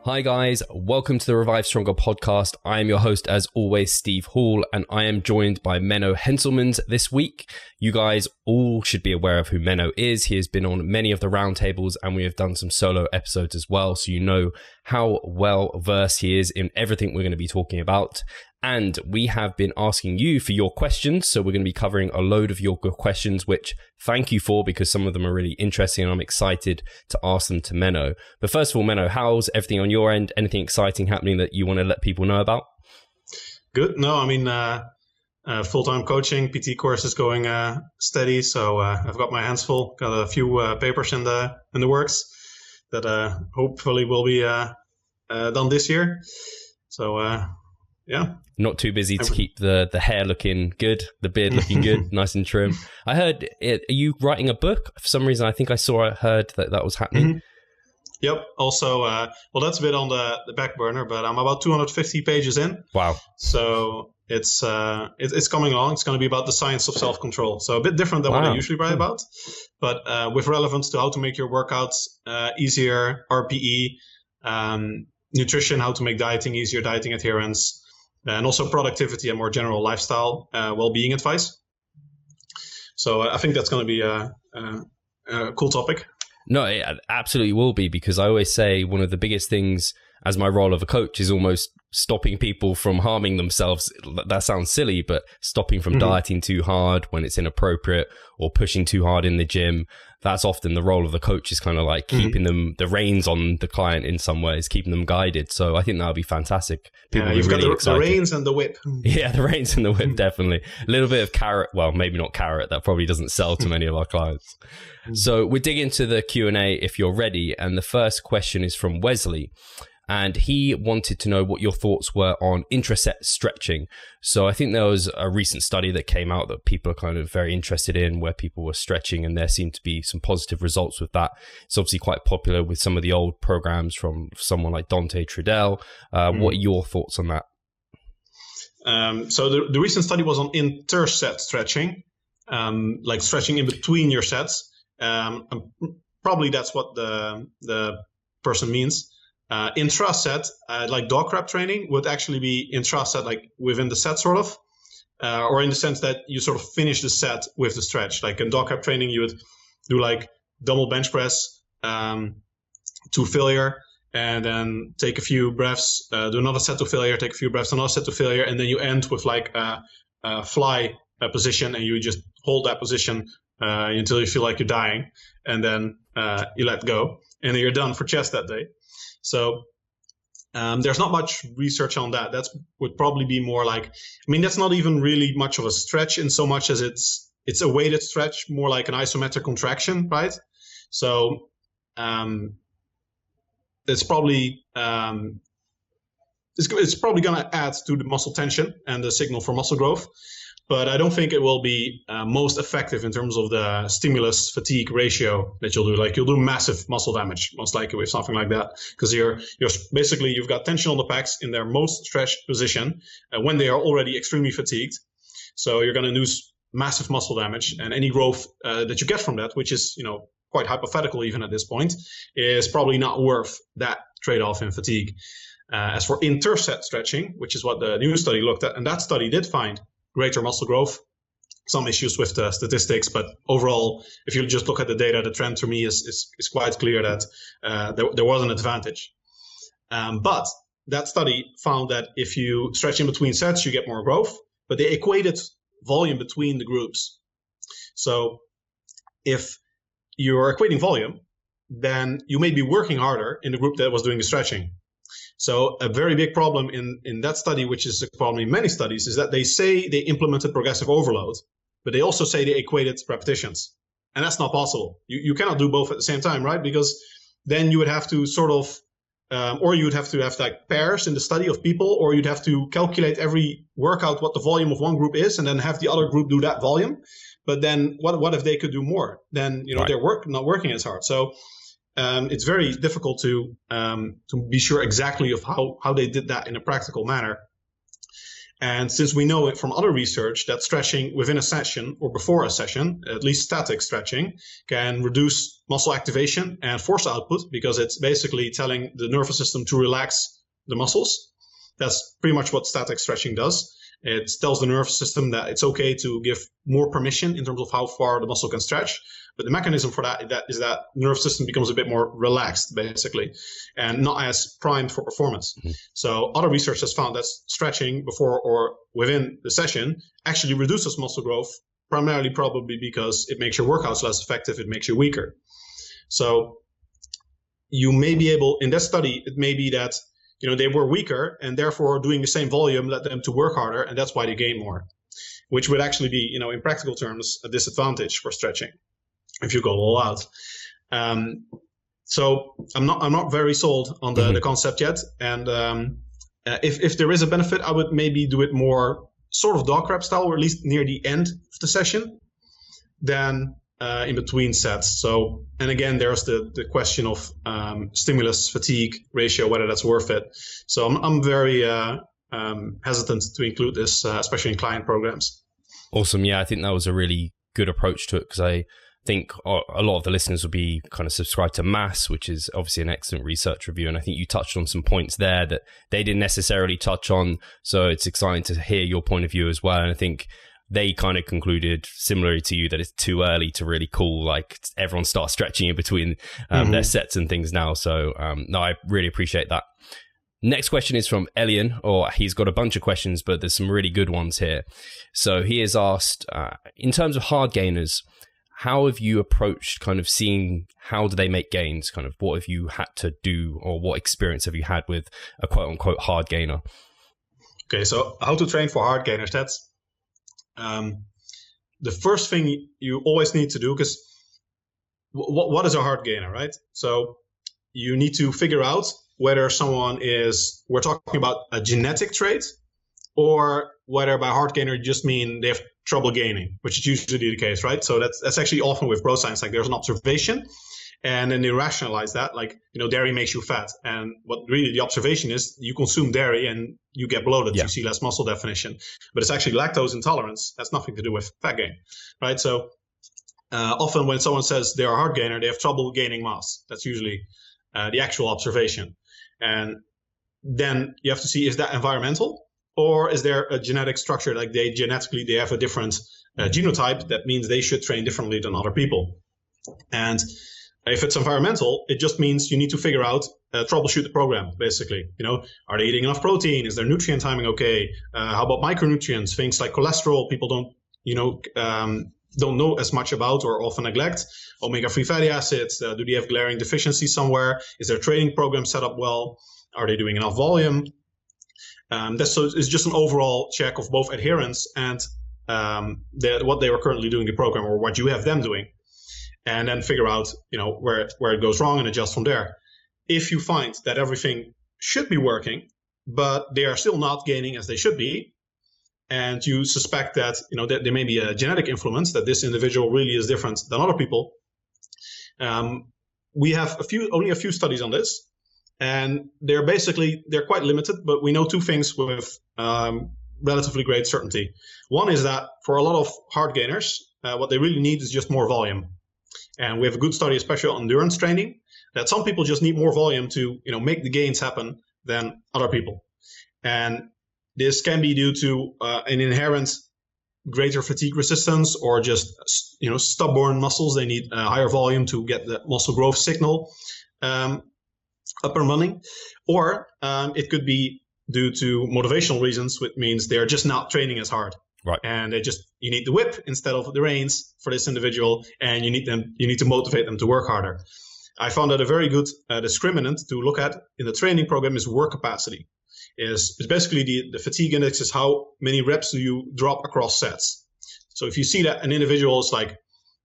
Hi guys, welcome to the Revive Stronger podcast. I am your host as always, Steve Hall, and I am joined by Menno Henselmans this week. You guys all should be aware of who Menno is. He has been on many of the roundtables and we have done some solo episodes as well, so you know how well versed he is in everything we're going to be talking about. And we have been asking you for your questions, so we're going to be covering a load of your questions, which thank you for, because some of them are really interesting and I'm excited to ask them to Menno. But first of all, Menno, how's everything on your end? Anything exciting happening that you want to let people know about? Good. No, I mean, full-time coaching, PT course is going steady, so I've got my hands full. Got a few papers in the works that hopefully will be done this year. So, yeah. Not too busy to keep the hair looking good, the beard looking good, nice and trim. I heard, are you writing a book? For some reason, I think I heard that was happening. Mm-hmm. Yep. Also, well, that's a bit on the back burner, but I'm about 250 pages in. Wow. So it's coming along. It's going to be about the science of self-control. So a bit different than what I usually write about, but with relevance to how to make your workouts easier, RPE, nutrition, how to make dieting easier, dieting adherence, and also productivity and more general lifestyle well-being advice. So I think that's going to be a cool topic. No, it absolutely will be, because I always say one of the biggest things as my role of a coach is almost stopping people from harming themselves. That sounds silly, but stopping from dieting too hard when it's inappropriate or pushing too hard in the gym. That's often the role of the coach, is kind of like keeping them, the reins on the client in some ways, keeping them guided. So I think that'll be fantastic. People you've really got the reins and the whip. Yeah, the reins and the whip, definitely. A little bit of carrot. Well, maybe not carrot. That probably doesn't sell to many of our clients. So we'll dig into the Q&A if you're ready. And the first question is from Wesley. And he wanted to know what your thoughts were on intraset stretching. So I think there was a recent study that came out that people are kind of very interested in, where people were stretching and there seemed to be some positive results with that. It's obviously quite popular with some of the old programs from someone like Dante Trudell. What are your thoughts on that? So the recent study was on interset stretching, like stretching in between your sets. Probably that's what the person means. Intraset, like dog crap training, would actually be intraset, like within the set, sort of, or in the sense that you sort of finish the set with the stretch. Like in dog crap training, you would do like double bench press to failure, and then take a few breaths, do another set to failure, take a few breaths, another set to failure, and then you end with like a fly position, and you just hold that position until you feel like you're dying, and then you let go, and then you're done for chest that day. So there's not much research on that. That would probably be more like, I mean, that's not even really much of a stretch in so much as it's a weighted stretch, more like an isometric contraction, right? So it's probably it's probably going to add to the muscle tension and the signal for muscle growth. But I don't think it will be most effective in terms of the stimulus fatigue ratio that you'll do. Like you'll do massive muscle damage, most likely, with something like that, because you're basically, you've got tension on the pecs in their most stretched position when they are already extremely fatigued. So you're going to lose massive muscle damage, and any growth that you get from that, which is quite hypothetical even at this point, is probably not worth that trade-off in fatigue. As for interset stretching, which is what the new study looked at, and that study did find greater muscle growth, some issues with the statistics, but overall, if you just look at the data, the trend to me is quite clear that there was an advantage. But that study found that if you stretch in between sets, you get more growth, but they equated volume between the groups. So if you're equating volume, then you may be working harder in the group that was doing the stretching. So a very big problem in that study, which is a problem in many studies, is that they say they implemented progressive overload, but they also say they equated repetitions. And that's not possible. You cannot do both at the same time, right? Because then you would have to sort of, or you would have to have like pairs in the study of people, or you'd have to calculate every workout what the volume of one group is, and then have the other group do that volume. But then what if they could do more? Then Right. they're not working as hard. So it's very difficult to be sure exactly of how they did that in a practical manner. And since we know it from other research that stretching within a session or before a session, at least static stretching, can reduce muscle activation and force output, because it's basically telling the nervous system to relax the muscles. That's pretty much what static stretching does. It tells the nervous system that it's okay to give more permission in terms of how far the muscle can stretch. But the mechanism for that is that the nervous system becomes a bit more relaxed, basically, and not as primed for performance. Mm-hmm. So other research has found that stretching before or within the session actually reduces muscle growth, primarily probably because it makes your workouts less effective, it makes you weaker. So you may be able, in that study, it may be that they were weaker, and therefore doing the same volume led them to work harder, and that's why they gain more, which would actually be, in practical terms, a disadvantage for stretching if you go all out. So I'm not very sold on the concept yet, and if there is a benefit, I would maybe do it more sort of dog crap style, or at least near the end of the session, than in between sets. So, and again, there's the question of stimulus fatigue ratio, whether that's worth it. So I'm very hesitant to include this, especially in client programs. Awesome. Yeah, I think that was a really good approach to it, because I think a lot of the listeners will be kind of subscribed to MASS, which is obviously an excellent research review. And I think you touched on some points there that they didn't necessarily touch on. So it's exciting to hear your point of view as well. And I think they kind of concluded similarly to you that it's too early to really call, like, everyone starts stretching in between their sets and things now. So no, I really appreciate that. Next question is from Elian, or he's got a bunch of questions, but there's some really good ones here. So he has asked, in terms of Hardgainers, how have you approached kind of seeing how do they make gains? Kind of what have you had to do, or what experience have you had with a quote unquote hard gainer? Okay, so how to train for hard gainers? That's the first thing you always need to do, because what is a hard gainer, right? So you need to figure out whether someone is, we're talking about a genetic trait, or whether by hard gainer you just mean they have trouble gaining, which is usually the case, right? So that's actually often with bro science, like there's an observation, and then they rationalize that, like, dairy makes you fat. And what really the observation is, you consume dairy and you get bloated, you see less muscle definition. But it's actually lactose intolerance. That's nothing to do with fat gain, right? So often when someone says they're a hard gainer, they have trouble gaining mass. That's usually the actual observation. And then you have to see, is that environmental? Or is there a genetic structure, like they have a different genotype that means they should train differently than other people? And if it's environmental, it just means you need to figure out, troubleshoot the program, basically. Are they eating enough protein? Is their nutrient timing okay? How about micronutrients? Things like cholesterol, people don't know as much about, or often neglect. Omega-3 fatty acids, do they have glaring deficiencies somewhere? Is their training program set up well? Are they doing enough volume? It's just an overall check of both adherence and what they were currently doing in the program, or what you have them doing. And then figure out, where it goes wrong and adjust from there. If you find that everything should be working, but they are still not gaining as they should be, and you suspect that, that there may be a genetic influence, that this individual really is different than other people, we have only a few studies on this, and they're quite limited, but we know two things with relatively great certainty. One is that for a lot of hard gainers, what they really need is just more volume. And we have a good study, especially on endurance training, that some people just need more volume to, make the gains happen than other people. And this can be due to an inherent greater fatigue resistance, or just, stubborn muscles. They need higher volume to get the muscle growth signal up and running. Or it could be due to motivational reasons, which means they're just not training as hard. Right. And you need the whip instead of the reins for this individual, and you need to motivate them to work harder. I found that a very good discriminant to look at in the training program is work capacity. Is basically the fatigue index is how many reps do you drop across sets. So if you see that an individual is like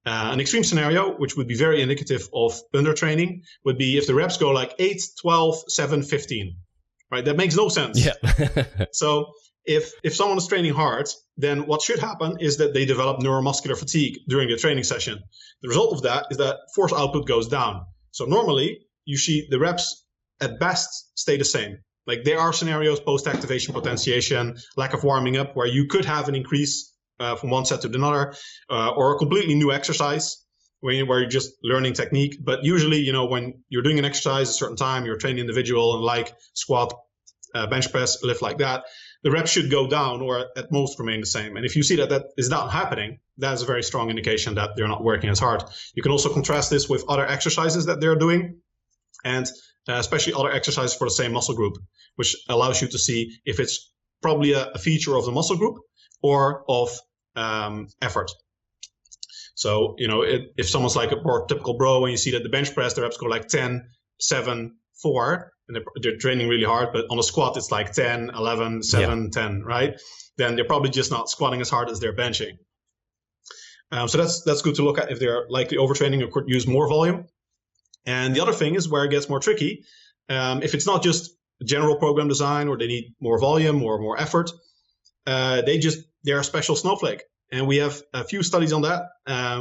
an extreme scenario, which would be very indicative of undertraining, would be if the reps go like 8, 12, 7, 15. Right? That makes no sense. Yeah. So if someone is training hard, then what should happen is that they develop neuromuscular fatigue during the training session. The result of that is that force output goes down. So normally you see the reps at best stay the same. Like there are scenarios, post-activation potentiation, lack of warming up, where you could have an increase from one set to another, or a completely new exercise where you're just learning technique. But usually, when you're doing an exercise at a certain time, you're a trained individual and like squat, bench press, lift like that, the reps should go down or at most remain the same. And if you see that that is not happening, that is a very strong indication that they're not working as hard. You can also contrast this with other exercises that they're doing, and especially other exercises for the same muscle group, which allows you to see if it's probably a feature of the muscle group or of effort. So, if someone's like a more typical bro and you see that the bench press, the reps go like 10, 7, 4, and they're training really hard, but on a squat, it's like 10, 11, 7, 10, right? Then they're probably just not squatting as hard as they're benching. So that's good to look at if they're likely overtraining or could use more volume. And the other thing is where it gets more tricky. If it's not just general program design or they need more volume or more effort, they're a special snowflake. And we have a few studies on that.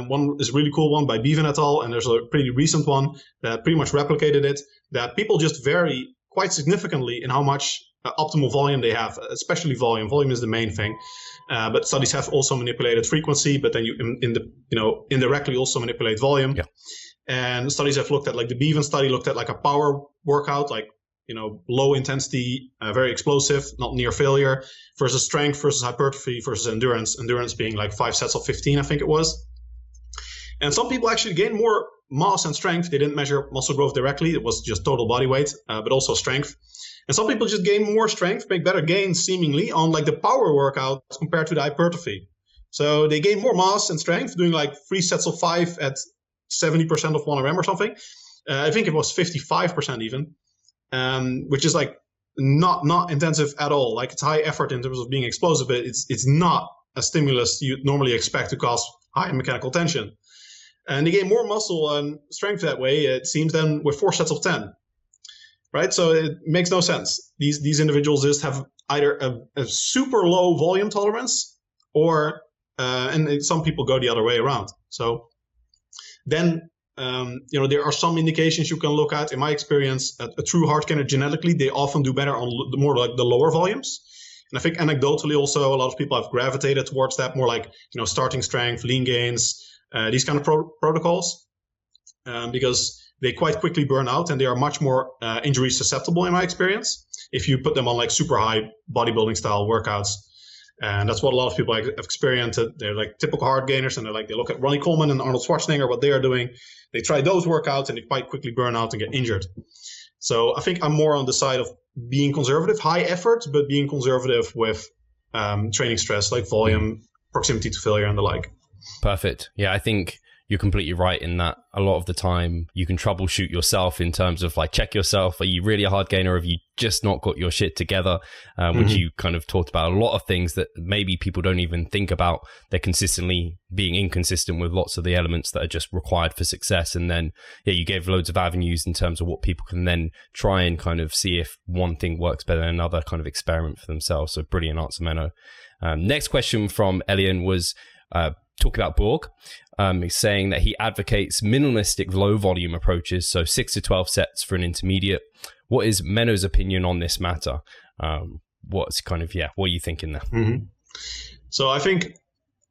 One is a really cool one by Bevan et al. And there's a pretty recent one that pretty much replicated it, that people just vary quite significantly in how much optimal volume they have, especially volume. Volume is the main thing. But studies have also manipulated frequency, but then you indirectly also manipulate volume. Yeah. And studies have looked at, like the Bevan study looked at like a power workout, like, low intensity, very explosive, not near failure, versus strength versus hypertrophy versus endurance. Endurance being like 5 sets of 15, I think it was. And some people actually gain more mass and strength. They didn't measure muscle growth directly. It was just total body weight, but also strength. And some people just gain more strength, make better gains seemingly on like the power workout compared to the hypertrophy. So they gain more mass and strength doing like 3 sets of 5 at 70% of 1RM or something. I think it was 55% even, which is like not intensive at all. Like it's high effort in terms of being explosive, but it's not a stimulus you'd normally expect to cause high mechanical tension. And they gain more muscle and strength that way, it seems, than with 4 sets of 10. Right? So it makes no sense. These individuals just have either a super low volume tolerance or, and some people go the other way around. So then, there are some indications you can look at. In my experience, a true hardgainer genetically, they often do better on the more like the lower volumes. And I think anecdotally also, a lot of people have gravitated towards that, more like, starting strength, lean gains, these kind of protocols, because they quite quickly burn out and they are much more injury susceptible in my experience if you put them on like super high bodybuilding style workouts. And that's what a lot of people have experienced. They're like typical hard gainers, and they look at Ronnie Coleman and Arnold Schwarzenegger, what they are doing. They try those workouts and they quite quickly burn out and get injured. So I think I'm more on the side of being conservative, high effort, but being conservative with training stress, like volume, proximity to failure, and the like. Perfect. Yeah, I think you're completely right in that a lot of the time you can troubleshoot yourself in terms of like, check yourself. Are you really a hard gainer? Or have you just not got your shit together? Which you kind of talked about a lot of things that maybe people don't even think about. They're consistently being inconsistent with lots of the elements that are just required for success. And then, you gave loads of avenues in terms of what people can then try and kind of see if one thing works better than another, kind of experiment for themselves. So brilliant answer, Menno. Next question from Elian was, talk about Borg. He's saying that he advocates minimalistic low volume approaches, so 6 to 12 sets for an intermediate. What is Menno's opinion on this matter? What are you thinking there? Mm-hmm. So I think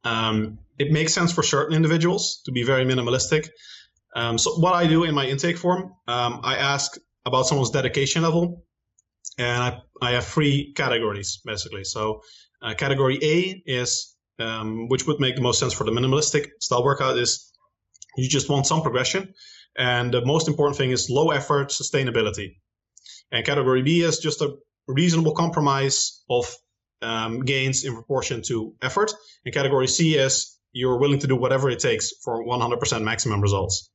it makes sense for certain individuals to be very minimalistic. So what I do in my intake form, I ask about someone's dedication level, and I have 3 categories basically. So category A is which would make the most sense for the minimalistic style workout, is you just want some progression. And the most important thing is low effort sustainability. And category B is just a reasonable compromise of gains in proportion to effort. And category C is you're willing to do whatever it takes for 100% maximum results.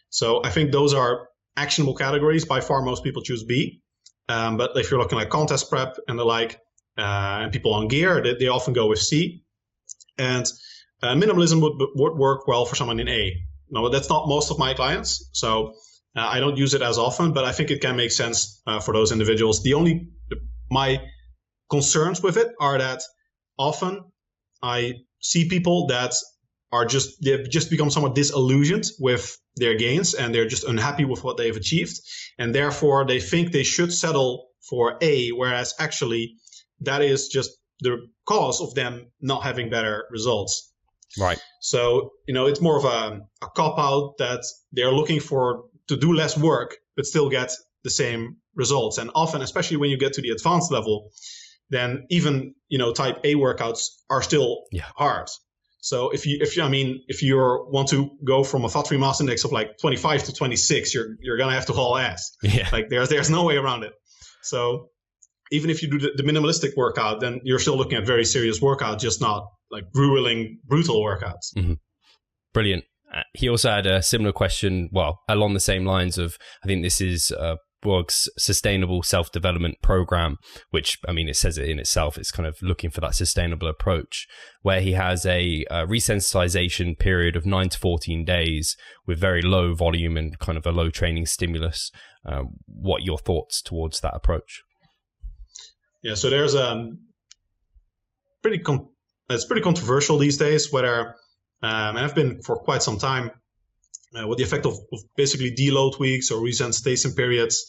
So I think those are actionable categories. By far, most people choose B. But if you're looking at contest prep and the like, and people on gear, they often go with C. And minimalism would work well for someone in A. No, that's not most of my clients, so I don't use it as often, but I think it can make sense for those individuals. My concerns with it are that often I see people that they've just become somewhat disillusioned with their gains, and they're just unhappy with what they've achieved, and therefore they think they should settle for A, whereas actually that is just the cause of them not having better results. Right. So, it's more of a cop-out that they're looking to do less work, but still get the same results. And often, especially when you get to the advanced level, then even, type A workouts are still hard. So if you want to go from a fat-free mass index of like 25 to 26, you're going to have to haul ass. Yeah. Like there's no way around it. So even if you do the minimalistic workout, then you're still looking at very serious workout, just not like grueling, brutal workouts. Mm-hmm. Brilliant. He also had a similar question, well, along the same lines of, I think this is Borg's sustainable self-development program, which, it says it in itself, it's kind of looking for that sustainable approach, where he has a re-sensitization period of 9 to 14 days with very low volume and kind of a low training stimulus. What are your thoughts towards that approach? Yeah, so there's it's pretty controversial these days whether, and I've been for quite some time, what the effect of basically deload weeks or resensitization periods.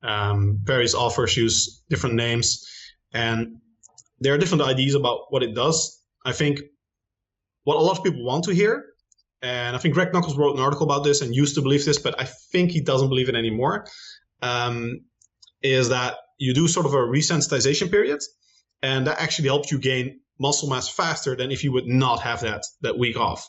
Various authors use different names, and there are different ideas about what it does. I think what a lot of people want to hear, and I think Greg Knuckles wrote an article about this and used to believe this, but I think he doesn't believe it anymore, is that you do sort of a resensitization period, and that actually helps you gain muscle mass faster than if you would not have that week off.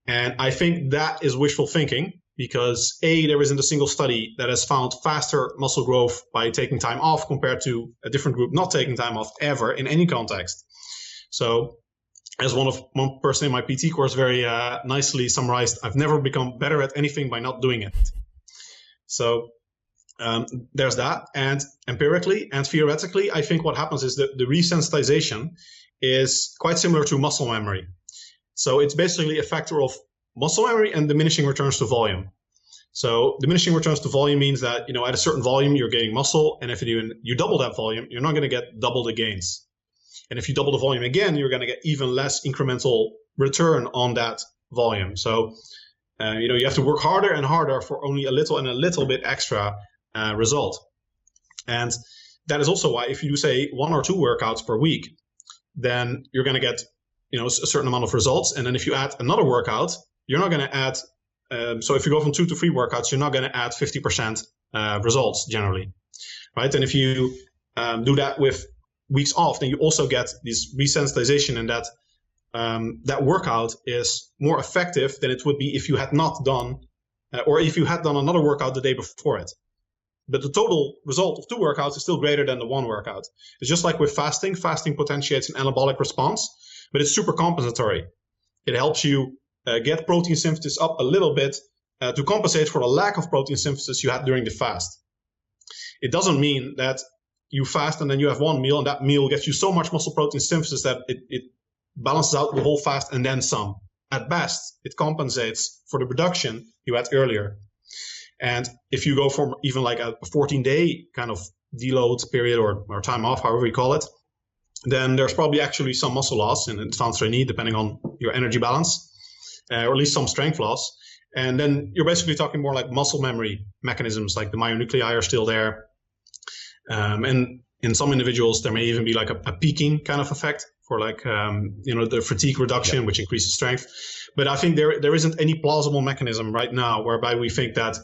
And I think that is wishful thinking because there isn't a single study that has found faster muscle growth by taking time off compared to a different group not taking time off ever in any context. So as one person in my PT course very nicely summarized, I've never become better at anything by not doing it. So there's that. And empirically and theoretically, I think what happens is that the resensitization is quite similar to muscle memory. So it's basically a factor of muscle memory and diminishing returns to volume. So diminishing returns to volume means that, at a certain volume, you're gaining muscle. And if you double that volume, you're not going to get double the gains. And if you double the volume again, you're going to get even less incremental return on that volume. So, you have to work harder and harder for only a little bit extra result. And that is also why if you do, say, 1 or 2 workouts per week, then you're going to get a certain amount of results. And then if you add another workout, you're not going to add, so if you go from 2 to 3 workouts, you're not going to add 50% results generally, right? And if you do that with weeks off, then you also get this resensitization, and that workout is more effective than it would be if you had not done, or if you had done another workout the day before it. But the total result of 2 workouts is still greater than the 1 workout. It's just like with fasting. Fasting potentiates an anabolic response, but it's super compensatory. It helps you get protein synthesis up a little bit to compensate for the lack of protein synthesis you had during the fast. It doesn't mean that you fast and then you have one meal, and that meal gets you so much muscle protein synthesis that it balances out the whole fast and then some. At best, it compensates for the reduction you had earlier. And if you go from even like a 14-day kind of deload period or time off, however you call it, then there's probably actually some muscle loss in advanced trainee, depending on your energy balance, or at least some strength loss. And then you're basically talking more like muscle memory mechanisms, like the myonuclei are still there. And in some individuals, there may even be like a peaking kind of effect for like, the fatigue reduction, which increases strength. But I think there isn't any plausible mechanism right now whereby we think that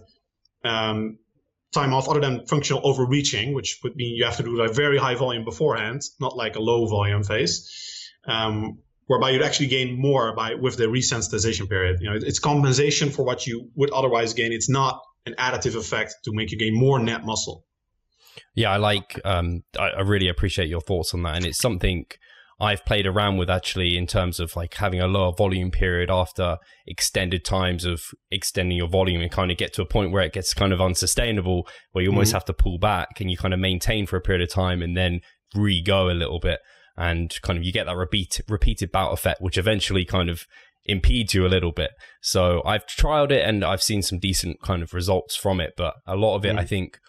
time off, other than functional overreaching, which would mean you have to do like very high volume beforehand, not like a low volume phase, whereby you'd actually gain more with the resensitization period. It's compensation for what you would otherwise gain. It's not an additive effect to make you gain more net muscle. Yeah, I really appreciate your thoughts on that. And it's something I've played around with actually in terms of like having a lower volume period after extended times of extending your volume, and kind of get to a point where it gets kind of unsustainable, where you almost have to pull back and you kind of maintain for a period of time and then re-go a little bit. And kind of you get that repeated bout effect, which eventually kind of impedes you a little bit. So I've trialed it and I've seen some decent kind of results from it. But a lot of it, I think,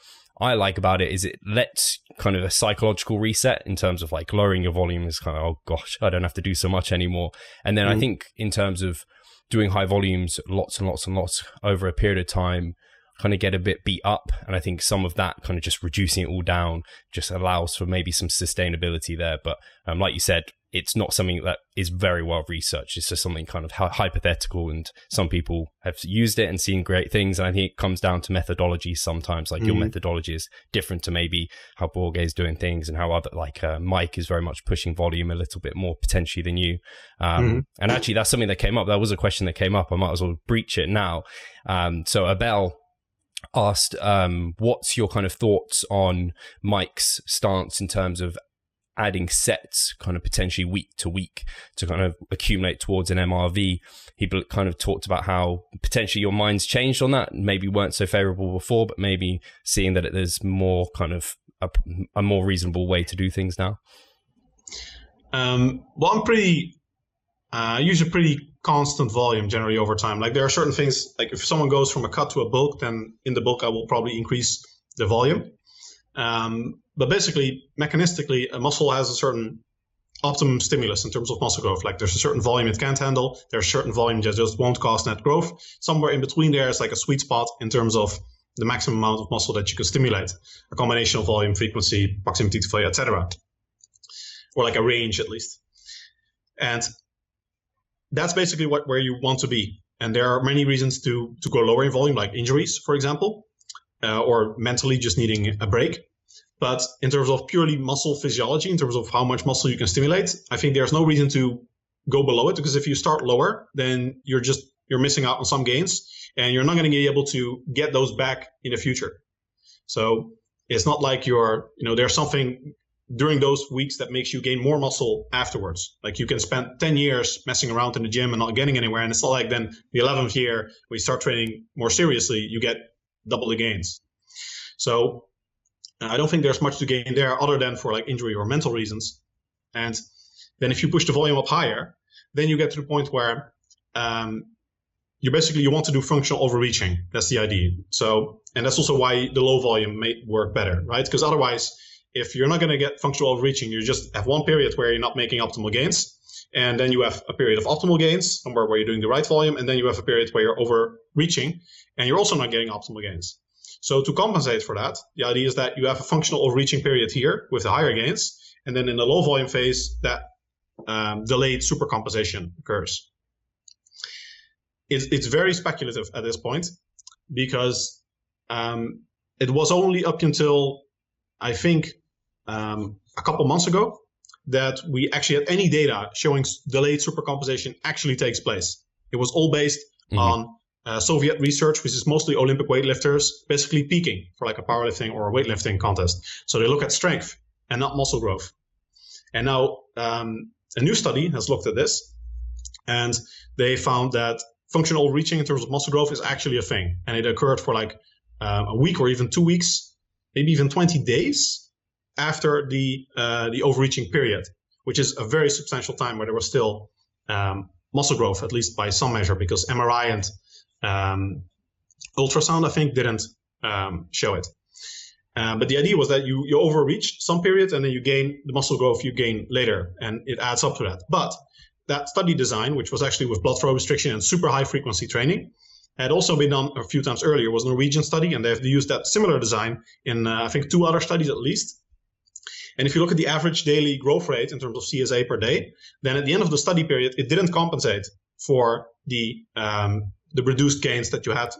I like about it is it lets kind of a psychological reset in terms of like lowering your volume is kind of, oh gosh, I don't have to do so much anymore. And then I think in terms of doing high volumes, lots and lots and lots over a period of time, kind of get a bit beat up. And I think some of that kind of just reducing it all down just allows for maybe some sustainability there. But like you said, it's not something that is very well researched. It's just something kind of hypothetical, and some people have used it and seen great things. And I think it comes down to methodology sometimes. Like your methodology is different to maybe how Borge is doing things, and how other like Mike is very much pushing volume a little bit more potentially than you. And actually, that's something that came up. That was a question that came up. I might as well breach it now. So Abel asked, what's your kind of thoughts on Mike's stance in terms of adding sets kind of potentially week to week to kind of accumulate towards an MRV? He kind of talked about how potentially your mind's changed on that, maybe weren't so favorable before, but maybe seeing that there's more kind of a more reasonable way to do things now. Well, I'm use a pretty constant volume generally over time. Like there are certain things, like if someone goes from a cut to a bulk, then in the bulk I will probably increase the volume. But basically, mechanistically, a muscle has a certain optimum stimulus in terms of muscle growth. Like there's a certain volume it can't handle. There's a certain volume that just won't cause net growth. Somewhere in between there is like a sweet spot in terms of the maximum amount of muscle that you can stimulate. A combination of volume, frequency, proximity to failure, etc. Or like a range at least. And that's basically where you want to be. And there are many reasons to go lower in volume, like injuries, for example, or mentally just needing a break. But in terms of purely muscle physiology, in terms of how much muscle you can stimulate, I think there's no reason to go below it, because if you start lower, then you're missing out on some gains, and you're not going to be able to get those back in the future. So it's not like there's something during those weeks that makes you gain more muscle afterwards. Like you can spend 10 years messing around in the gym and not getting anywhere. And it's not like then the 11th year we start training more seriously, you get double the gains. So I don't think there's much to gain there other than for like injury or mental reasons. And then if you push the volume up higher, then you get to the point where you want to do functional overreaching. That's the idea. So, and that's also why the low volume may work better, right? Because otherwise, if you're not going to get functional overreaching, you just have one period where you're not making optimal gains. And then you have a period of optimal gains, somewhere where you're doing the right volume. And then you have a period where you're overreaching and you're also not getting optimal gains. So to compensate for that, the idea is that you have a functional overreaching period here with the higher gains. And then in the low volume phase, that delayed supercompensation occurs. It's very speculative at this point, because it was only up until, I think, a couple months ago that we actually had any data showing delayed supercompensation actually takes place. It was all based on Soviet research, which is mostly Olympic weightlifters basically peaking for like a powerlifting or a weightlifting contest. So they look at strength and not muscle growth. And now a new study has looked at this, and they found that functional overreaching in terms of muscle growth is actually a thing. And it occurred for like a week or even 2 weeks, maybe even 20 days after the overreaching period, which is a very substantial time where there was still muscle growth, at least by some measure, because MRI and ultrasound, I think, didn't show it. But the idea was that you overreach some period and then you gain the muscle growth you gain later, and it adds up to that. But that study design, which was actually with blood flow restriction and super high frequency training, had also been done a few times earlier. It was a Norwegian study, and they've used that similar design in, I think, 2 other studies at least. And if you look at the average daily growth rate in terms of CSA per day, then at the end of the study period, it didn't compensate for the reduced gains that you had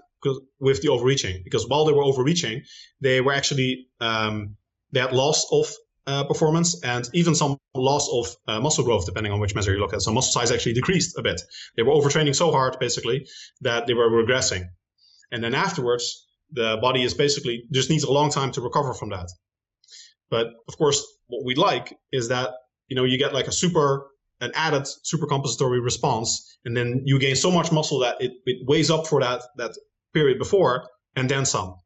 with the overreaching. Because while they were overreaching, they were actually, they had loss of performance and even some loss of muscle growth, depending on which measure you look at. So muscle size actually decreased a bit. They were overtraining so hard, basically, that they were regressing. And then afterwards, the body is basically just needs a long time to recover from that. But of course, what we like is that, you get like an added super compensatory response, and then you gain so much muscle that it weighs up for that period before and then some.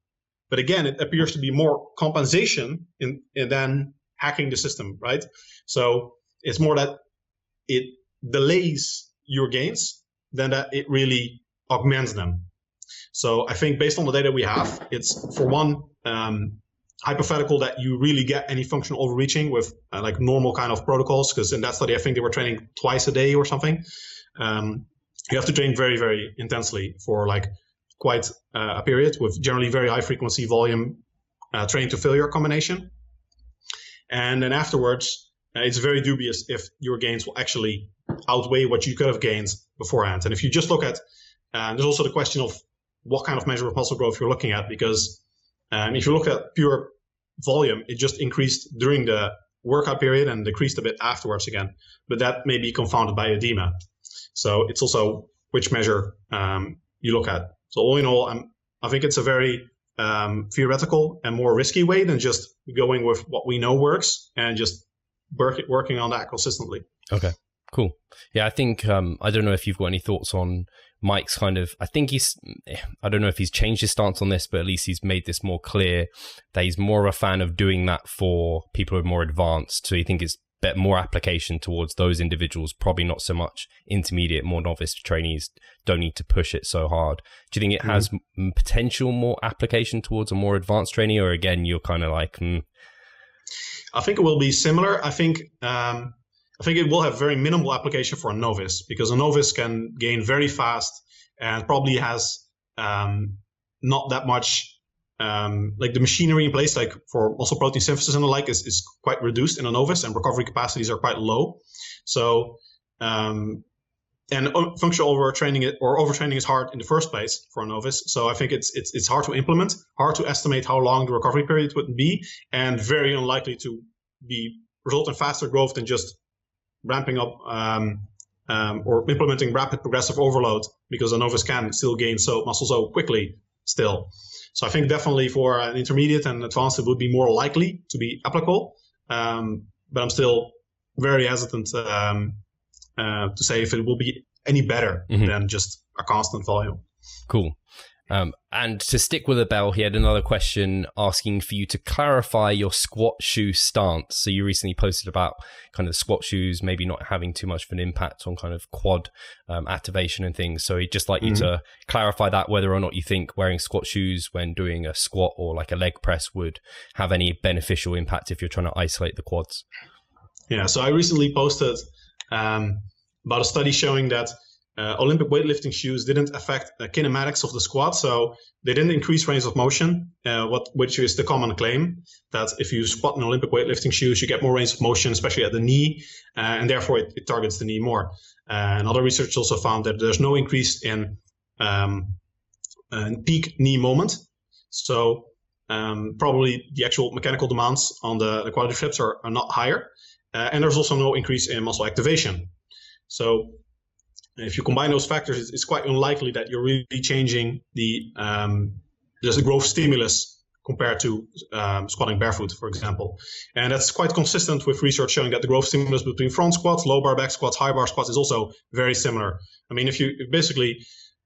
But again, it appears to be more compensation than hacking the system, right? So it's more that it delays your gains than that it really augments them. So I think based on the data we have, it's for one, hypothetical that you really get any functional overreaching with like normal kind of protocols, because in that study I think they were training twice a day or something. You have to train very, very intensely for like quite a period with generally very high frequency volume training to failure combination. And then afterwards, it's very dubious if your gains will actually outweigh what you could have gained beforehand. And if you just look at, there's also the question of what kind of measure of muscle growth you're looking at, because if you look at pure volume, it just increased during the workout period and decreased a bit afterwards again. But that may be confounded by edema. So it's also which measure you look at. So all in all, I think it's a very theoretical and more risky way than just going with what we know works and just working on that consistently. Okay, cool. Yeah, I think, I don't know if you've got any thoughts on Mike's kind of, I don't know if he's changed his stance on this, but at least he's made this more clear that he's more of a fan of doing that for people who are more advanced. So you think it's more application towards those individuals, probably not so much intermediate, more novice trainees don't need to push it so hard. Do you think it has potential more application towards a more advanced trainee, or again, you're kind of like, I think it will be similar. I think it will have very minimal application for a novice, because a novice can gain very fast and probably has not that much like the machinery in place, like for muscle protein synthesis and the like, is quite reduced in a novice, and recovery capacities are quite low. So, and functional overtraining is hard in the first place for a novice. So I think it's hard to implement, hard to estimate how long the recovery period would be, and very unlikely to result in faster growth than just ramping up or implementing rapid progressive overload, because a novice can still gain muscle so quickly still. So I think definitely for an intermediate and advanced, it would be more likely to be applicable. But I'm still very hesitant to say if it will be any better than just a constant volume. Cool. And to stick with Abel, he had another question asking for you to clarify your squat shoe stance. So you recently posted about kind of the squat shoes maybe not having too much of an impact on kind of quad activation and things. So he'd just like you to clarify that, whether or not you think wearing squat shoes when doing a squat or like a leg press would have any beneficial impact if you're trying to isolate the quads. Yeah, so I recently posted about a study showing that Olympic weightlifting shoes didn't affect the kinematics of the squat, so they didn't increase range of motion, which is the common claim, that if you squat in Olympic weightlifting shoes, you get more range of motion, especially at the knee, and therefore it targets the knee more. And other research also found that there's no increase in peak knee moment, so probably the actual mechanical demands on the quadriceps are not higher, and there's also no increase in muscle activation. So if you combine those factors, it's quite unlikely that you're really changing there's a growth stimulus compared to squatting barefoot, for example. And that's quite consistent with research showing that the growth stimulus between front squats, low bar back squats, high bar squats is also very similar. I mean, if basically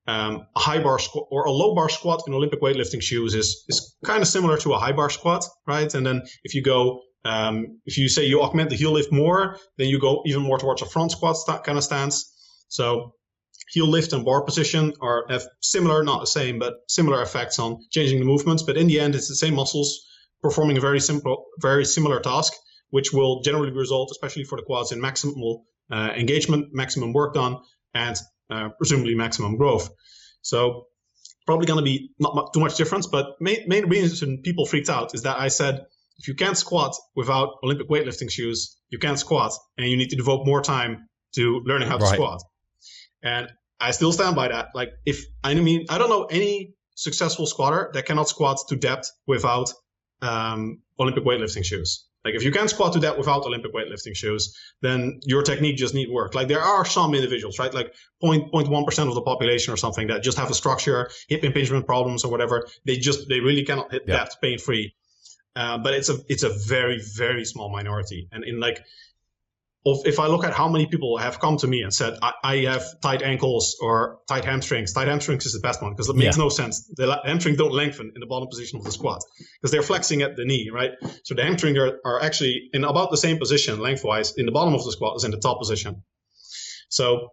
a high bar squat or a low bar squat in Olympic weightlifting shoes is kind of similar to a high bar squat, right? And then if you say you augment the heel lift more, then you go even more towards a front squat kind of stance. So heel lift and bar position have similar, not the same, but similar effects on changing the movements. But in the end, it's the same muscles performing a very similar task, which will generally result, especially for the quads, in maximal engagement, maximum work done, and presumably maximum growth. So probably going to be not too much difference. But main reason people freaked out is that I said, if you can't squat without Olympic weightlifting shoes, you can't squat, and you need to devote more time to learning how to squat. And I still stand by that. Like, I don't know any successful squatter that cannot squat to depth without Olympic weightlifting shoes. Like, if you can't squat to depth without Olympic weightlifting shoes, then your technique just needs work. Like, there are some individuals, right? Like 0.1% of the population or something that just have a structure, hip impingement problems or whatever. They really cannot hit depth pain-free. But it's a very, very small minority. And if I look at how many people have come to me and said, I have tight ankles or tight hamstrings is the best one, because it makes no sense. The hamstrings don't lengthen in the bottom position of the squat because they're flexing at the knee, right? So the hamstrings are actually in about the same position lengthwise in the bottom of the squat as in the top position. So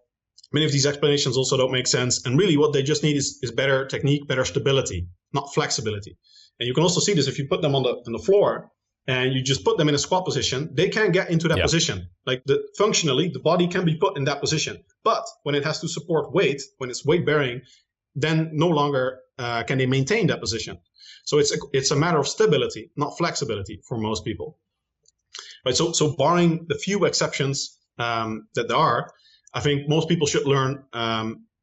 many of these explanations also don't make sense. And really what they just need is better technique, better stability, not flexibility. And you can also see this if you put them on the floor and you just put them in a squat position, they can get into that position. Like functionally, the body can be put in that position. But when it has to support weight, when it's weight bearing, then no longer can they maintain that position. So it's a matter of stability, not flexibility for most people. Right. So barring the few exceptions that there are, I think most people should learn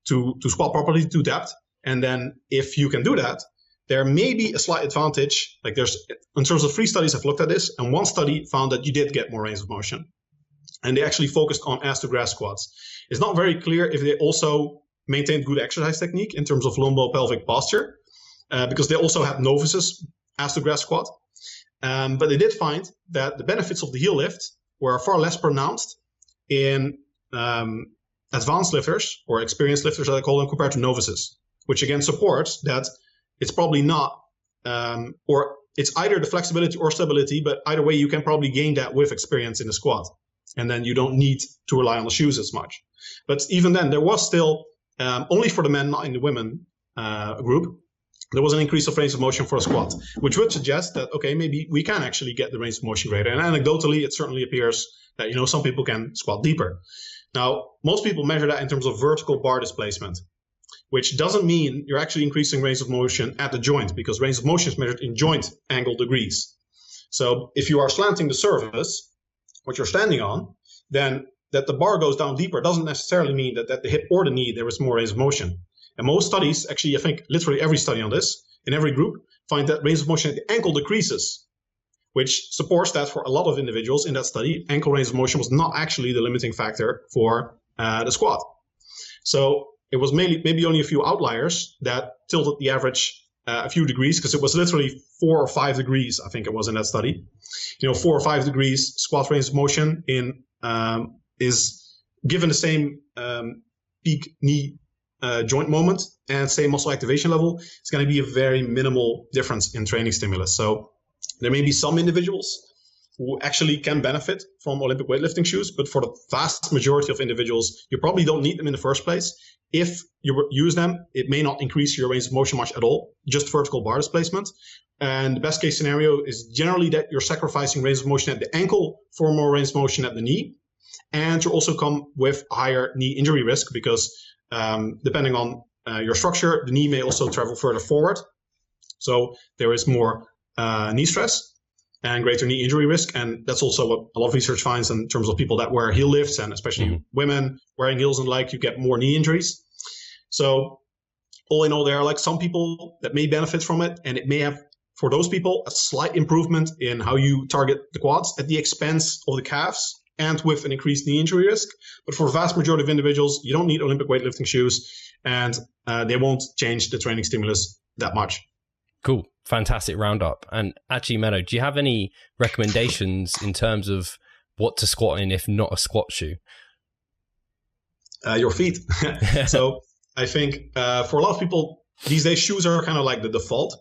to squat properly to depth. And then if you can do that, there may be a slight advantage. Like in terms of 3 studies, I've looked at this, and 1 study found that you did get more range of motion. And they actually focused on ass to grass squats. It's not very clear if they also maintained good exercise technique in terms of lumbo-pelvic posture, because they also had novices ass to grass squat. But they did find that the benefits of the heel lift were far less pronounced in advanced lifters, or experienced lifters, as I call them, compared to novices, which again supports that it's probably not, or it's either the flexibility or stability, but either way, you can probably gain that with experience in the squat. And then you don't need to rely on the shoes as much. But even then, there was still, only for the men, not in the women group, there was an increase of range of motion for a squat, which would suggest that, okay, maybe we can actually get the range of motion greater. And anecdotally, it certainly appears that, some people can squat deeper. Now, most people measure that in terms of vertical bar displacement, which doesn't mean you're actually increasing range of motion at the joint, because range of motion is measured in joint angle degrees. So if you are slanting the surface, what you're standing on, then that the bar goes down deeper doesn't necessarily mean that at the hip or the knee there is more range of motion. And most studies, actually I think literally every study on this, in every group, find that range of motion at the ankle decreases, which supports that for a lot of individuals in that study, ankle range of motion was not actually the limiting factor for the squat. So it was maybe only a few outliers that tilted the average a few degrees, because it was literally 4 or 5 degrees, I think it was in that study. 4 or 5 degrees squat range of motion is given the same peak knee joint moment and same muscle activation level, it's going to be a very minimal difference in training stimulus. So there may be some individuals who actually can benefit from Olympic weightlifting shoes, but for the vast majority of individuals, you probably don't need them in the first place. If you use them, it may not increase your range of motion much at all, just vertical bar displacement. And the best case scenario is generally that you're sacrificing range of motion at the ankle for more range of motion at the knee. And you also come with higher knee injury risk because depending on your structure, the knee may also travel further forward. So there is more knee stress and greater knee injury risk. And that's also what a lot of research finds in terms of people that wear heel lifts, and especially women wearing heels and the like, you get more knee injuries. So all in all, there are like some people that may benefit from it, and it may have, for those people, a slight improvement in how you target the quads at the expense of the calves and with an increased knee injury risk. But for the vast majority of individuals, you don't need Olympic weightlifting shoes, and they won't change the training stimulus that much. Cool. Fantastic roundup. And actually, Menno, do you have any recommendations in terms of what to squat in if not a squat shoe? Your feet. So I think for a lot of people these days, shoes are kind of like the default.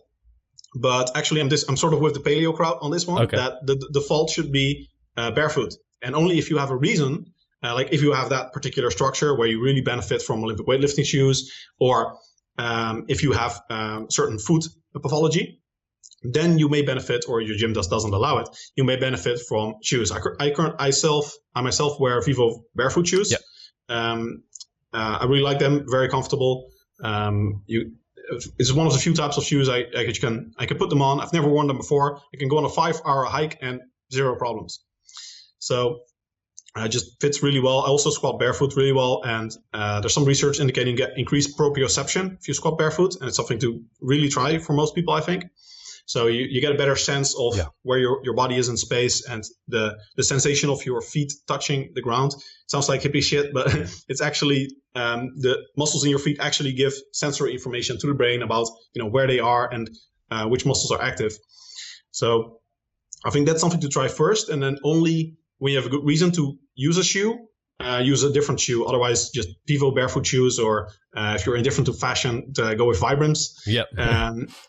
But actually, I'm sort of with the paleo crowd on this one, that the default should be barefoot. And only if you have a reason, like if you have that particular structure where you really benefit from Olympic weightlifting shoes, or if you have certain foot pathology, then you may benefit, or your gym doesn't allow it, you may benefit from shoes. I myself wear Vivo barefoot shoes. Yep. I really like them, very comfortable. It's one of the few types of shoes I can put them on. I've never worn them before. I can go on a 5-hour hike and zero problems. So it just fits really well. I also squat barefoot really well, and there's some research indicating you get increased proprioception if you squat barefoot, and it's something to really try for most people, I think. So you get a better sense of where your body is in space, and the sensation of your feet touching the ground. Sounds like hippie shit, but it's actually the muscles in your feet actually give sensory information to the brain about where they are and which muscles are active. So I think that's something to try first, and then only when you have a good reason to use a shoe, use a different shoe. Otherwise, just Vivo barefoot shoes, or if you're indifferent to fashion, to go with Vibrams.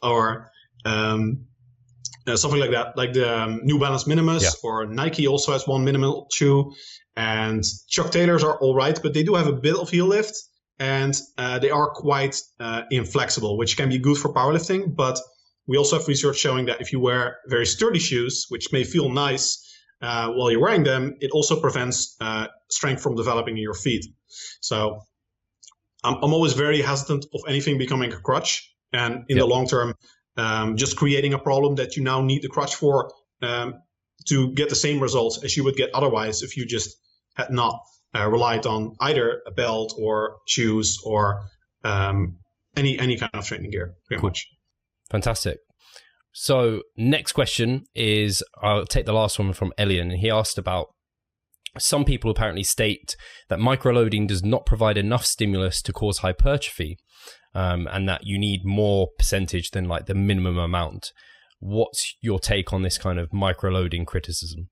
Or something like that, like the New Balance Minimus, or Nike also has one minimal shoe, and Chuck Taylors are all right, but they do have a bit of heel lift, and they are quite inflexible, which can be good for powerlifting, but we also have research showing that if you wear very sturdy shoes, which may feel nice while you're wearing them, it also prevents strength from developing in your feet. So I'm always very hesitant of anything becoming a crutch. And in the long term, just creating a problem that you now need the crutch for to get the same results as you would get otherwise if you just had not relied on either a belt or shoes or any kind of training gear, pretty much. Fantastic. So next question is, I'll take the last one from Elian, and he asked about some people apparently state that microloading does not provide enough stimulus to cause hypertrophy, and that you need more percentage than like the minimum amount. What's your take on this kind of microloading criticism?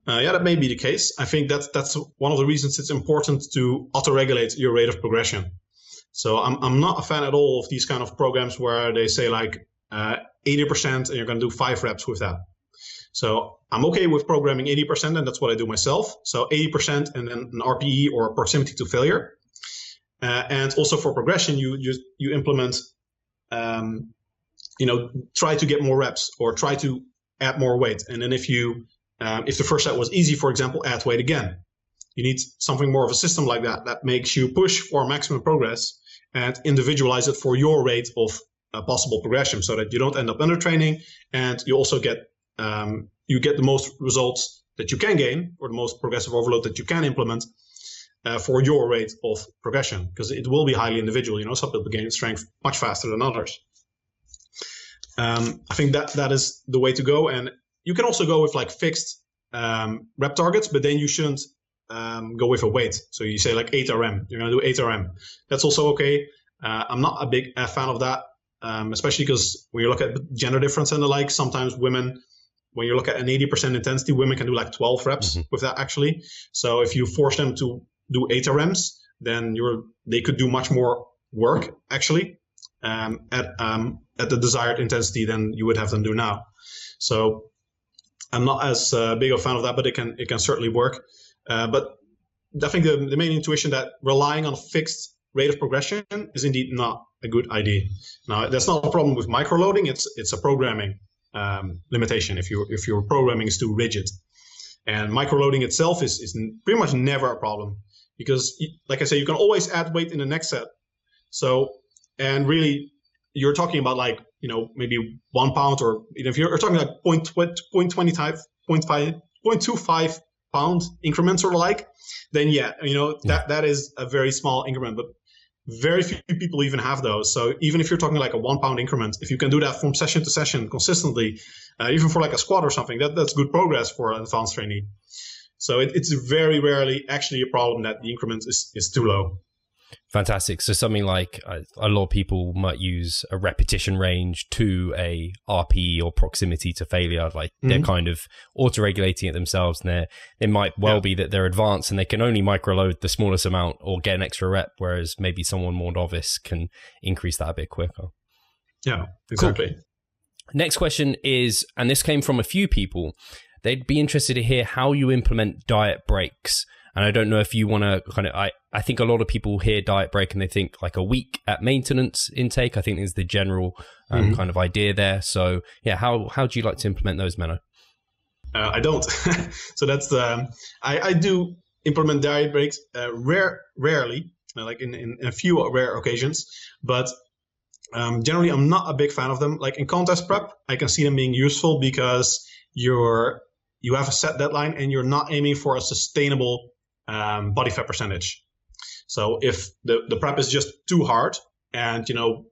Yeah, that may be the case. I think that's one of the reasons it's important to auto-regulate your rate of progression. So I'm not a fan at all of these kind of programs where they say like 80% and you're going to do 5 reps with that. So I'm okay with programming 80%, and that's what I do myself. So 80% and then an RPE or proximity to failure. And also for progression, you implement, try to get more reps or try to add more weight. And then if the first set was easy, for example, add weight again. You need something more of a system like that makes you push for maximum progress and individualize it for your rate of possible progression, so that you don't end up undertraining, and you also get the most results that you can gain, or the most progressive overload that you can implement for your rate of progression, because it will be highly individual. Some people gain strength much faster than others. I think that is the way to go, and you can also go with like fixed rep targets, but then you shouldn't go with a weight. So you say like 8 RM, you're going to do 8 RM. That's also okay. I'm not a big fan of that, especially because when you look at gender difference and the like, sometimes women, when you look at an 80% intensity, women can do like 12 reps with that actually. So if you force them to do 8 RMs, then they could do much more work actually at the desired intensity than you would have them do now. So I'm not as big a fan of that, but it can certainly work. But I think the main intuition that relying on a fixed rate of progression is indeed not a good idea. Now, that's not a problem with microloading. It's a programming limitation if your programming is too rigid. And microloading itself is pretty much never a problem, because, like I say, you can always add weight in the next set. So, and really, you're talking about like, maybe 1 pound, or if you're talking like 0.25 pound increments or the like, then that is a very small increment, but very few people even have those. So even if you're talking like a 1 pound increment, if you can do that from session to session consistently, even for like a squat or something, that's good progress for an advanced trainee. So it's very rarely actually a problem that the increment is too low. Fantastic. So something like a lot of people might use a repetition range to a RPE or proximity to failure. Like they're kind of auto-regulating it themselves, and it might well be that they're advanced and they can only microload the smallest amount or get an extra rep, whereas maybe someone more novice can increase that a bit quicker. Yeah, exactly. Cool. Next question is, and this came from a few people, they'd be interested to hear how you implement diet breaks. And I don't know if you want to kind of, I think a lot of people hear diet break and they think like a week at maintenance intake, I think is the general kind of idea there. So yeah, how do you like to implement those, Menno? I don't. So that's I do implement diet breaks rarely, like in a few rare occasions, but generally I'm not a big fan of them. Like in contest prep, I can see them being useful because you have a set deadline and you're not aiming for a sustainable body fat percentage. So if the prep is just too hard and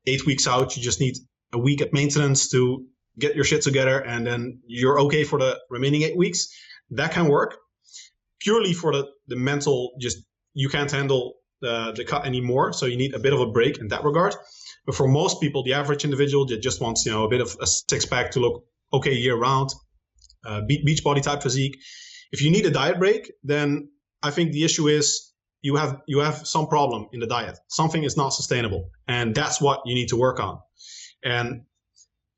8 weeks out, you just need a week at maintenance to get your shit together, and then you're okay for the remaining 8 weeks, that can work. Purely for the mental, just you can't handle the cut anymore, so you need a bit of a break in that regard. But for most people, the average individual that just wants a bit of a six-pack to look okay year-round, beach body type physique, if you need a diet break, then I think the issue is you have some problem in the diet. Something is not sustainable, and that's what you need to work on. And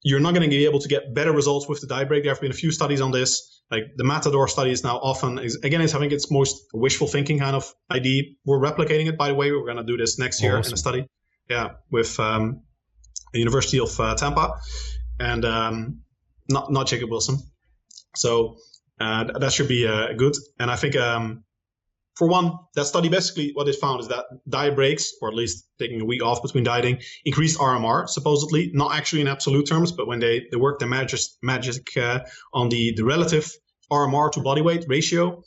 you're not going to be able to get better results with the diet break. There have been a few studies on this. Like the Matador study is now often, is having its most wishful thinking kind of idea. We're replicating it, by the way. We're going to do this next year in a study. Yeah, with University of Tampa, and not Jacob Wilson. So that should be good. And I think for one, that study basically what it found is that diet breaks, or at least taking a week off between dieting, increased RMR supposedly, not actually in absolute terms, but when they worked their magic on the relative RMR to body weight ratio.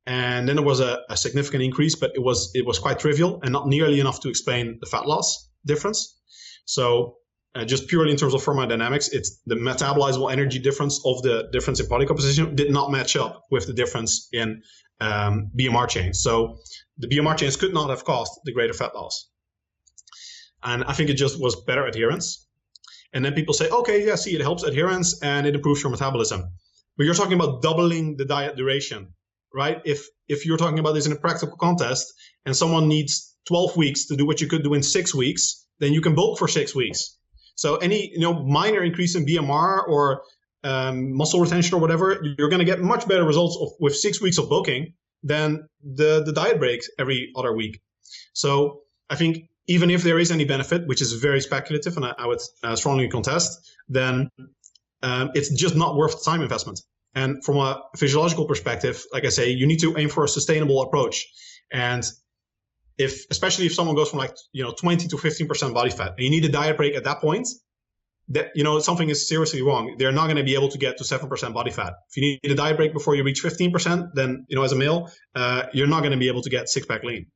And then there was a significant increase, but it was quite trivial and not nearly enough to explain the fat loss difference. So just purely in terms of thermodynamics, it's the metabolizable energy difference of the difference in body composition did not match up with the difference in BMR change. So the BMR change could not have caused the greater fat loss. And I think it just was better adherence. And then people say, okay, yeah, see, it helps adherence and it improves your metabolism. But you're talking about doubling the diet duration, right? If you're talking about this in a practical context and someone needs 12 weeks to do what you could do in 6 weeks, then you can bulk for 6 weeks. So any minor increase in BMR or muscle retention or whatever, you're going to get much better results with 6 weeks of bulking than the diet breaks every other week. So I think even if there is any benefit, which is very speculative, and I would strongly contest, then it's just not worth the time investment. And from a physiological perspective, like I say, you need to aim for a sustainable approach. And especially if someone goes from 20 to 15% body fat, and you need a diet break at that point, that something is seriously wrong. They're not going to be able to get to 7% body fat. If you need a diet break before you reach 15%, then as a male, you're not going to be able to get six-pack lean.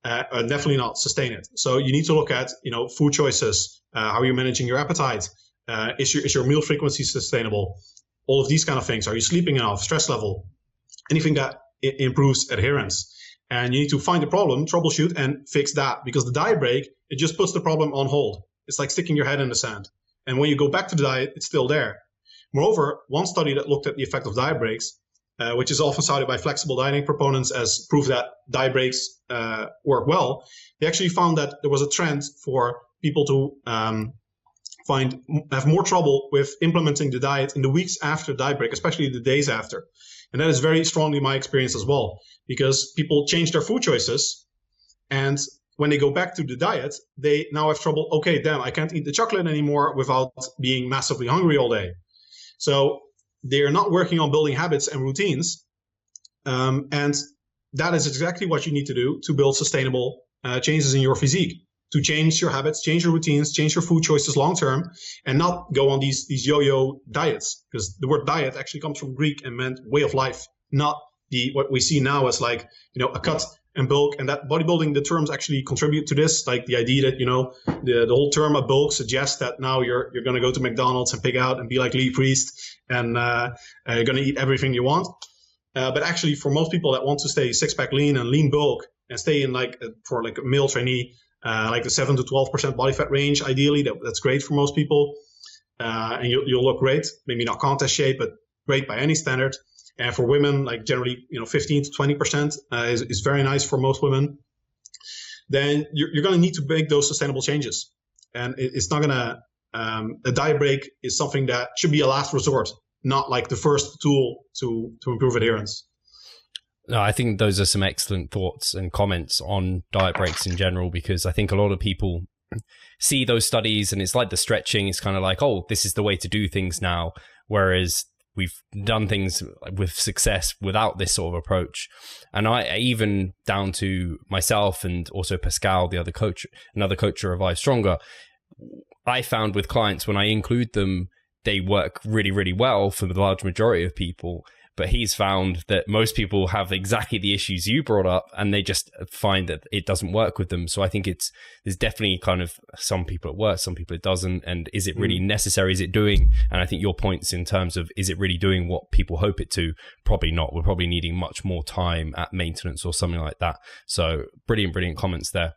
Definitely not sustain it. So you need to look at food choices, how you're managing your appetite, is your meal frequency sustainable, all of these kind of things. Are you sleeping enough? Stress level, anything that improves adherence. And you need to find the problem, troubleshoot, and fix that, because the diet break, it just puts the problem on hold. It's like sticking your head in the sand. And when you go back to the diet, it's still there. Moreover, one study that looked at the effect of diet breaks, which is often cited by flexible dieting proponents as proof that diet breaks work well, they actually found that there was a trend for people to have more trouble with implementing the diet in the weeks after diet break, especially the days after. And that is very strongly my experience as well, because people change their food choices, and when they go back to the diet, they now have trouble. Okay, damn, I can't eat the chocolate anymore without being massively hungry all day. So they're not working on building habits and routines. And that is exactly what you need to do to build sustainable changes in your physique, to change your habits, change your routines, change your food choices long-term, and not go on these yo-yo diets, because the word diet actually comes from Greek and meant way of life, not what we see now as a cut and bulk. And that bodybuilding, the terms actually contribute to this, like the idea that, the whole term of bulk suggests that now you're going to go to McDonald's and pig out and be like Lee Priest and you're going to eat everything you want. But actually for most people that want to stay six-pack lean and lean bulk and stay in for a male trainee, like the 7 to 12% body fat range, ideally, that's great for most people. And you'll look great, maybe not contest shape, but great by any standard. And for women, generally, 15 to 20% is very nice for most women. Then you're going to need to make those sustainable changes. And it's not going to, a diet break is something that should be a last resort, not like the first tool to improve adherence. No, I think those are some excellent thoughts and comments on diet breaks in general, because I think a lot of people see those studies and it's like the stretching. It's kind of like, oh, this is the way to do things now. Whereas we've done things with success without this sort of approach. And I even down to myself and also Pascal, another coach at Revive Stronger, I found with clients, when I include them, they work really, really well for the large majority of people. But he's found that most people have exactly the issues you brought up, and they just find that it doesn't work with them. So I think there's definitely kind of some people it works, some people it doesn't. And is it really necessary? Is it doing? And I think your points in terms of, is it really doing what people hope it to? Probably not. We're probably needing much more time at maintenance or something like that. So brilliant comments there.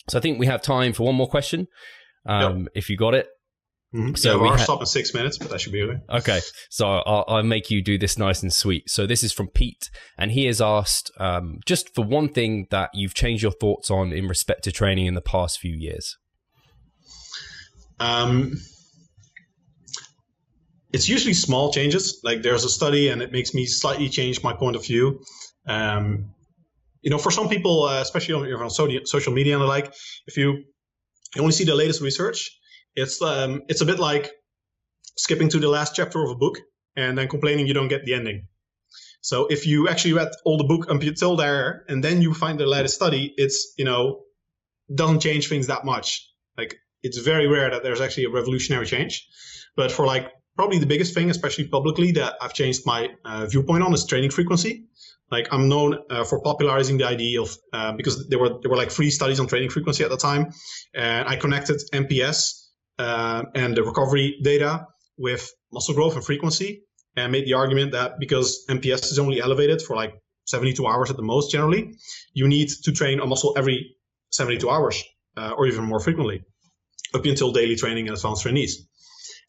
So I think we have time for one more question. If you got it. Mm-hmm. So we are stopping 6 minutes, but that should be okay. Okay, so I'll make you do this nice and sweet. So this is from Pete, and he has asked just for one thing that you've changed your thoughts on in respect to training in the past few years. It's usually small changes. Like there's a study, and it makes me slightly change my point of view. For some people, especially on social media and the like, if you only see the latest research, It's a bit like skipping to the last chapter of a book and then complaining you don't get the ending. So if you actually read all the book until there and then you find the latest study, it's, doesn't change things that much. Like, it's very rare that there's actually a revolutionary change. But for like probably the biggest thing, especially publicly, that I've changed my viewpoint on is training frequency. Like, I'm known for popularizing the idea of, because there were like 3 studies on training frequency at the time, and I connected MPS and the recovery data with muscle growth and frequency, and made the argument that because MPS is only elevated for like 72 hours at the most generally, you need to train a muscle every 72 hours or even more frequently, up until daily training and advanced trainees.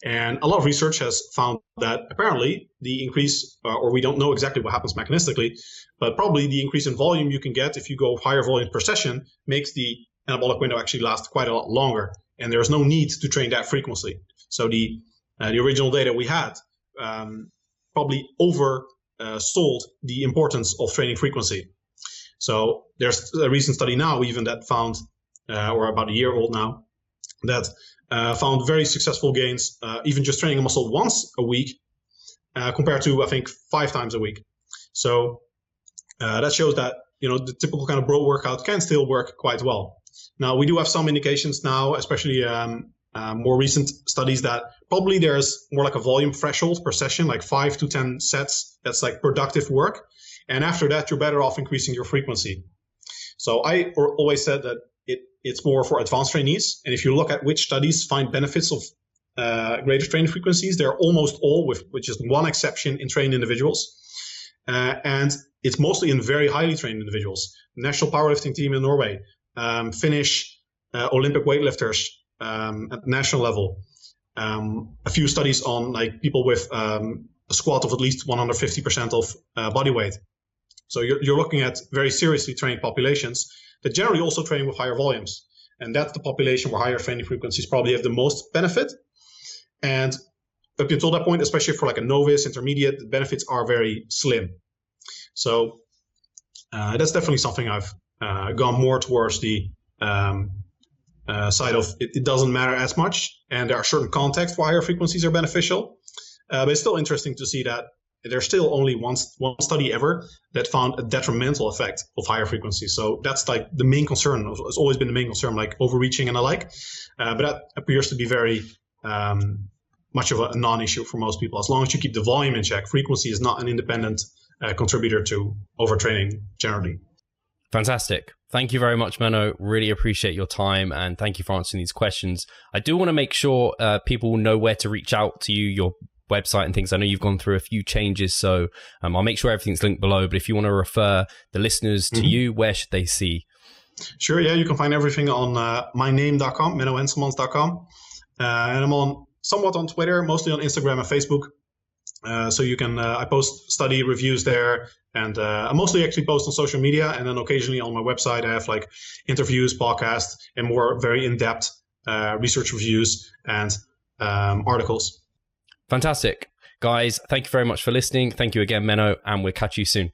And a lot of research has found that apparently the increase, or we don't know exactly what happens mechanistically, but probably the increase in volume you can get if you go higher volume per session makes the anabolic window actually last quite a lot longer. And there's no need to train that frequently. So the original data we had probably oversold the importance of training frequency. So there's a recent study now even that found, or about a year old now, that found very successful gains, even just training a muscle once a week, compared to, I think, 5 times a week. So that shows that, the typical kind of bro workout can still work quite well. Now, we do have some indications now, especially more recent studies, that probably there's more like a volume threshold per session, like 5 to 10 sets. That's like productive work. And after that, you're better off increasing your frequency. So I always said that it's more for advanced trainees. And if you look at which studies find benefits of greater training frequencies, they're almost all, with just one exception, in trained individuals. And it's mostly in very highly trained individuals. National powerlifting team in Norway, Finnish Olympic weightlifters at national level. A few studies on like people with a squat of at least 150% of body weight. So you're looking at very seriously trained populations that generally also train with higher volumes. And that's the population where higher training frequencies probably have the most benefit. And up until that point, especially for like a novice, intermediate, the benefits are very slim. So that's definitely something I've gone more towards the side of it doesn't matter as much. And there are certain contexts where higher frequencies are beneficial. But it's still interesting to see that there's still only one study ever that found a detrimental effect of higher frequencies. So that's like the main concern. It's always been the main concern, like overreaching and the like. But that appears to be very much of a non-issue for most people. As long as you keep the volume in check, frequency is not an independent contributor to overtraining generally. Fantastic. Thank you very much, Menno. Really appreciate your time, and thank you for answering these questions. I do want to make sure people know where to reach out to you, your website and things. I know you've gone through a few changes, so I'll make sure everything's linked below. But if you want to refer the listeners to you, where should they see? Sure, yeah, you can find everything on myname.com, mennohenselmans.com. And I'm somewhat on Twitter, mostly on Instagram and Facebook. So you can, I post study reviews there, and I mostly actually post on social media, and then occasionally on my website I have like interviews, podcasts, and more very in-depth research reviews and articles. Fantastic. Guys, thank you very much for listening. Thank you again, Menno, and we'll catch you soon.